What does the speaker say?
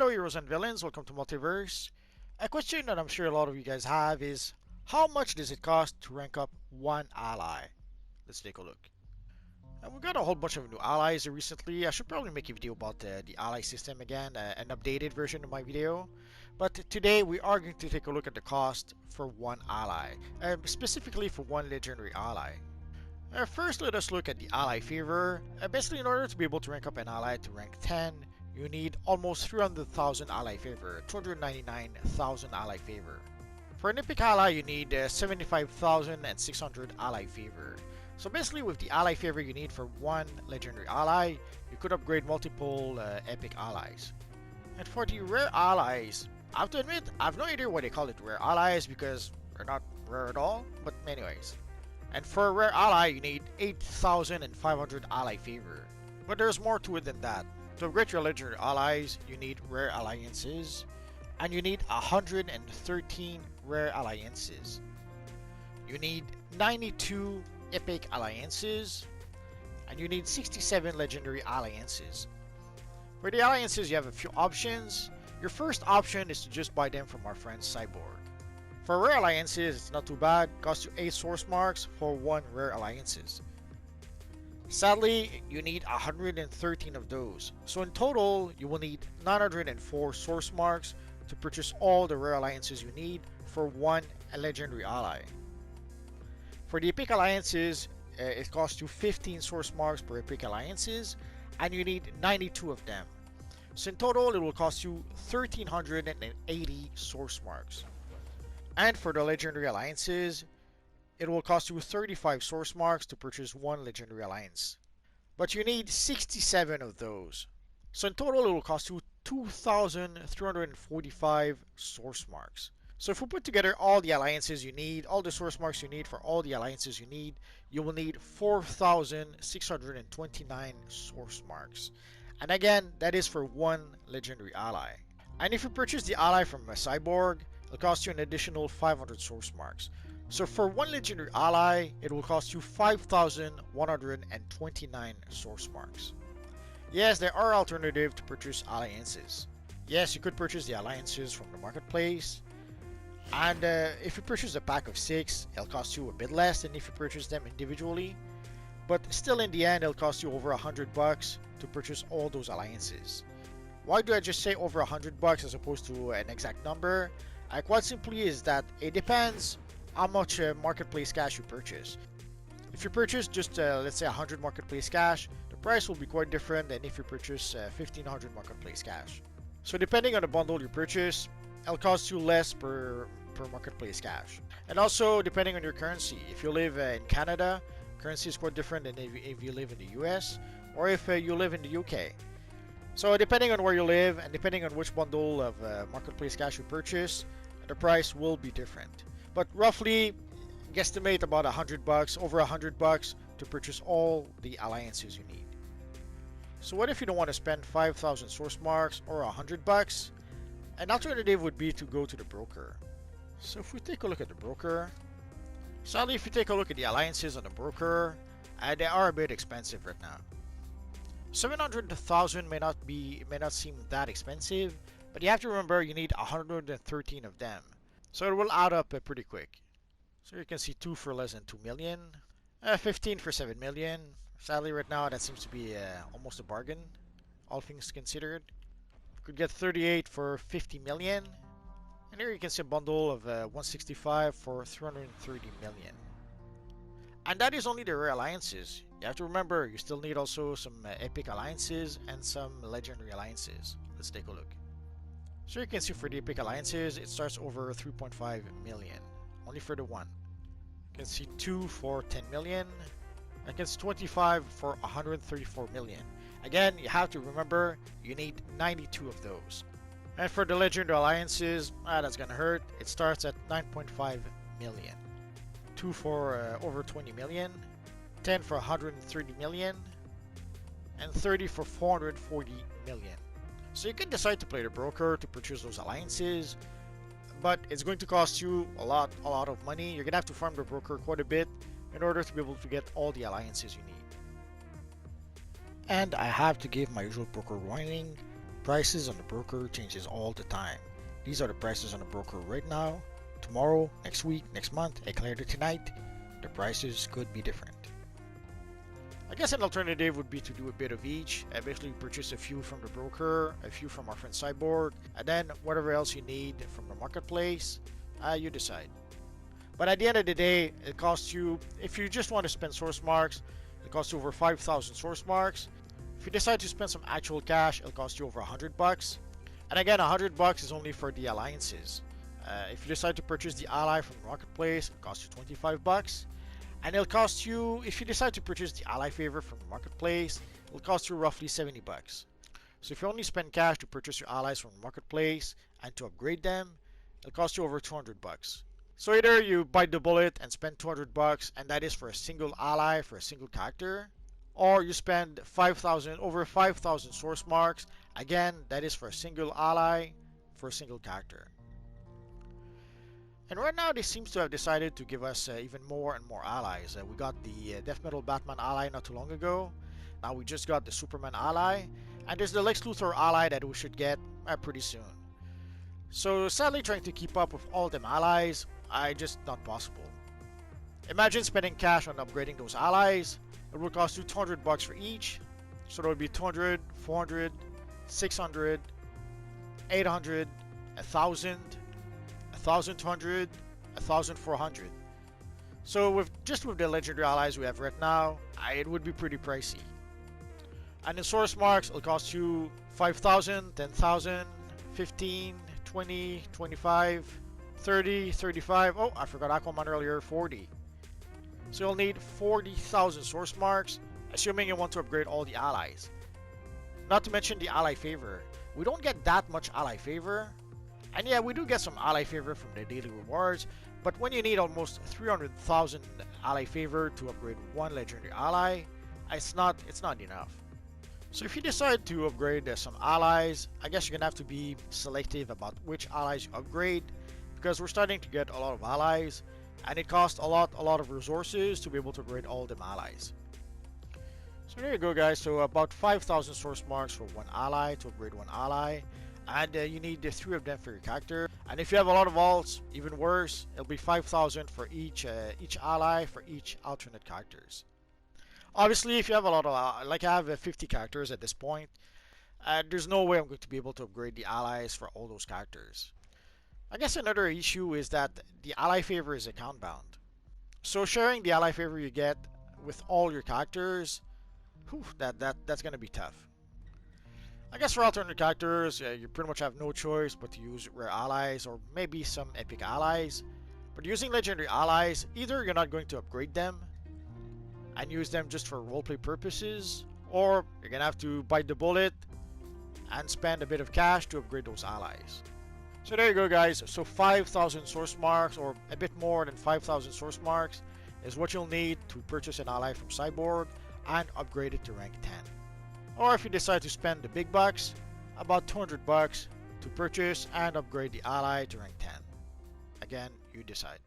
Hello heroes and villains, welcome to Multiverse. A question that I'm sure a lot of you guys have is, how much does it cost to rank up one ally? Let's take a look. And we got a whole bunch of new allies recently. I should probably make a video about the ally system again, an updated version of my video. But today we are going to take a look at the cost for one ally, specifically for one legendary ally. First, let us look at the ally favor. Basically, in order to be able to rank up an ally to rank 10, you need almost 300,000 ally favor, 299,000 ally favor. For an epic ally, you need 75,600 ally favor. So basically, with the ally favor you need for one legendary ally, you could upgrade multiple epic allies. And for the rare allies, I have to admit, I have no idea why they call it rare allies because they're not rare at all, but anyways. And for a rare ally, you need 8,500 ally favor. But there's more to it than that. To upgrade your legendary allies, you need rare alliances, and you need 113 rare alliances. You need 92 epic alliances, and you need 67 legendary alliances. For the alliances, you have a few options. Your first option is to just buy them from our friend Cyborg. For rare alliances, it's not too bad, it costs you 8 source marks for 1 rare alliances. Sadly, you need 113 of those, so in total, you will need 904 source marks to purchase all the rare alliances you need for 1 legendary ally. For the epic alliances, it costs you 15 source marks per epic alliances, and you need 92 of them. So in total, it will cost you 1,380 source marks. And for the legendary alliances, it will cost you 35 source marks to purchase 1 legendary alliance. But you need 67 of those. So in total, it will cost you 2,345 source marks. So if we put together all the alliances you need, all the source marks you need for all the alliances you need, you will need 4,629 source marks. And again, that is for 1 legendary ally. And if you purchase the ally from a cyborg, it'll cost you an additional 500 source marks. So for 1 legendary ally, it will cost you 5,129 source marks. Yes, there are alternatives to purchase alliances. Yes, you could purchase the alliances from the marketplace. And if you purchase a pack of 6, it'll cost you a bit less than if you purchase them individually. But still in the end, it'll cost you over $100 to purchase all those alliances. Why do I just say over $100 as opposed to an exact number? Quite simply is that it depends how much marketplace cash you purchase. If you purchase just let's say 100 marketplace cash, the price will be quite different than if you purchase 1500 marketplace cash. So depending on the bundle you purchase, it'll cost you less per marketplace cash. And also depending on your currency. If you live in Canada, currency is quite different than if you live in the US or if you live in the UK. So depending on where you live and depending on which bundle of marketplace cash you purchase, the price will be different. But roughly, guesstimate about $100, over $100 to purchase all the alliances you need. So what if you don't want to spend 5,000 source marks or $100? An alternative would be to go to the broker. So if we take a look at the broker, sadly if you take a look at the alliances on the broker, they are a bit expensive right now. 700,000 may not seem that expensive, but you have to remember you need 113 of them. So it will add up pretty quick. So you can see 2 for less than 2 million, 15 for 7 million. Sadly right now that seems to be almost a bargain, all things considered. You could get 38 for 50 million. And here you can see a bundle of 165 for 330 million. And that is only the rare alliances. You have to remember, you still need also some epic alliances and some legendary alliances. Let's take a look. So you can see for the epic alliances, it starts over 3.5 million. Only for the one. You can see 2 for 10 million. And you can see 25 for 134 million. Again, you have to remember, you need 92 of those. And for the legendary alliances, that's gonna hurt. It starts at 9.5 million. 2 for over 20 million, 10 for 130 million, and 30 for 440 million. So you can decide to play the broker to purchase those alliances, but it's going to cost you a lot of money. You're gonna have to farm the broker quite a bit in order to be able to get all the alliances you need. And I have to give my usual broker warning. Prices on the broker changes all the time. These are the prices on the broker right now. Tomorrow, next week, next month, and later tonight, the prices could be different. I guess an alternative would be to do a bit of each. Basically purchase a few from the broker, a few from our friend Cyborg, and then whatever else you need from the marketplace, you decide. But at the end of the day, it costs you, if you just want to spend source marks, it costs you over 5,000 source marks. If you decide to spend some actual cash, it'll cost you over $100. And again, $100 is only for the alliances. If you decide to purchase the ally from the marketplace, it'll cost you $25. And it'll cost you, if you decide to purchase the ally favor from the marketplace, it'll cost you roughly $70. So if you only spend cash to purchase your allies from the marketplace and to upgrade them, it'll cost you over $200. So either you bite the bullet and spend $200, and that is for a single ally for a single character, or you spend over 5,000 source marks. Again, that is for a single ally for a single character. And right now, they seems to have decided to give us even more and more allies. We got the Death Metal Batman ally not too long ago. Now we just got the Superman ally. And there's the Lex Luthor ally that we should get pretty soon. So sadly, trying to keep up with all them allies, just not possible. Imagine spending cash on upgrading those allies. It would cost you $200 for each. So that would be 200, 400, 600, 800, 1,000. 1,200, 1,400. So with the legendary allies we have right now, it would be pretty pricey. And in source marks, it'll cost you 5,000, 10,000, 15, 20, 25, 30, 35. Oh, I forgot Aquaman earlier, 40. So you'll need 40,000 source marks, assuming you want to upgrade all the allies. Not to mention the ally favor. We don't get that much ally favor. And yeah, we do get some ally favor from the daily rewards, but when you need almost 300,000 ally favor to upgrade one legendary ally, it's not enough. So if you decide to upgrade some allies, I guess you're gonna have to be selective about which allies you upgrade, because we're starting to get a lot of allies, and it costs a lot of resources to be able to upgrade all them allies. So there you go, guys. So about 5,000 source marks for one ally to upgrade one ally. And you need 3 of them for your character. And if you have a lot of alts, even worse, it'll be 5,000 for each ally for each alternate characters. Obviously, if you have a lot of, like I have 50 characters at this point, there's no way I'm going to be able to upgrade the allies for all those characters. I guess another issue is that the ally favor is account bound. So sharing the ally favor you get with all your characters, that's going to be tough. I guess for alternate characters, you pretty much have no choice but to use rare allies or maybe some epic allies. But using legendary allies, either you're not going to upgrade them and use them just for roleplay purposes, or you're going to have to bite the bullet and spend a bit of cash to upgrade those allies. So there you go, guys. So 5,000 source marks, or a bit more than 5,000 source marks, is what you'll need to purchase an ally from Cyborg and upgrade it to rank 10. Or if you decide to spend the big bucks, about $200 to purchase and upgrade the ally to rank 10. Again, you decide.